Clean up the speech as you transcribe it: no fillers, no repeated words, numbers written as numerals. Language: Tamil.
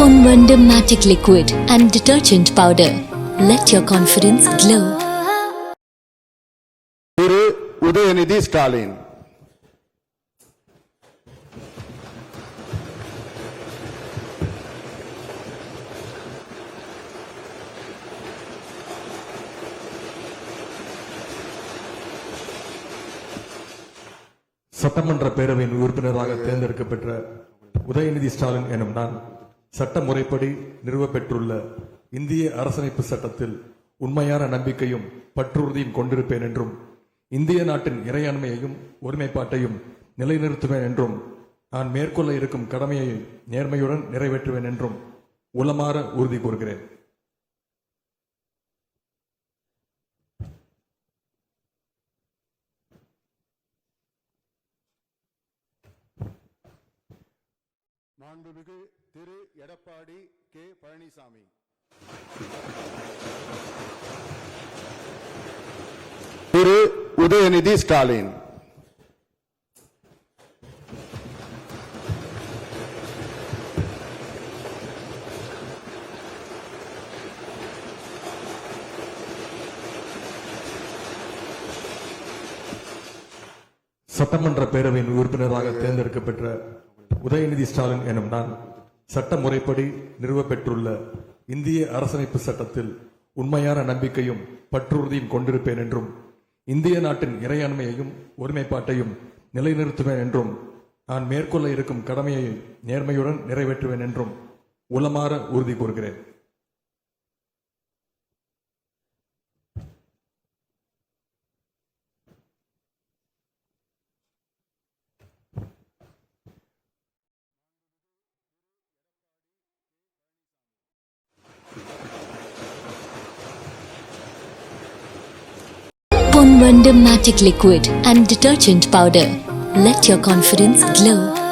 Ponvandam Matic Liquid and Detergent Powder. Let your confidence glow. Thiru Udhayanidhi Stalin. சட்டமன்ற பேரவையின் உறுப்பினராக தேர்ந்தெடுக்கப்பெற்ற உதயநிதி ஸ்டாலின் எனும் நான் சட்ட முறைப்படி நிறுவப்பெற்றுள்ள இந்திய அரசமைப்பு சட்டத்தில் உண்மையான நம்பிக்கையும் பற்றுறுதியும் கொண்டிருப்பேன் என்றும் இந்திய நாட்டின் இறையாண்மையையும் ஒருமைப்பாட்டையும் நிலைநிறுத்துவேன் என்றும் நான் மேற்கொள்ள இருக்கும் கடமையை நேர்மையுடன் நிறைவேற்றுவேன் என்றும் உளமாற உறுதி கூறுகிறேன். மாண்புமிகு திரு எடப்பாடி கே பழனிசாமி. திரு உதயநிதி ஸ்டாலின். சட்டமன்ற பேரவையின் உறுப்பினராக தேர்ந்தெடுக்கப்பெற்ற உதயநிதி ஸ்டாலின் எனும் நான் சட்ட முறைப்படி நிறுவப்பெற்றுள்ள இந்திய அரசமைப்பு சட்டத்தில் உண்மையான நம்பிக்கையும் பற்றுறுதியும் கொண்டிருப்பேன் என்றும் இந்திய நாட்டின் இறையாண்மையையும் ஒருமைப்பாட்டையும் நிலைநிறுத்துவேன் என்றும் நான் மேற்கொள்ள இருக்கும் கடமையை நேர்மையுடன் நிறைவேற்றுவேன் என்றும் உளமாற உறுதி கூறுகிறேன். Ponvandam Matic Liquid and Detergent Powder. Let your confidence glow.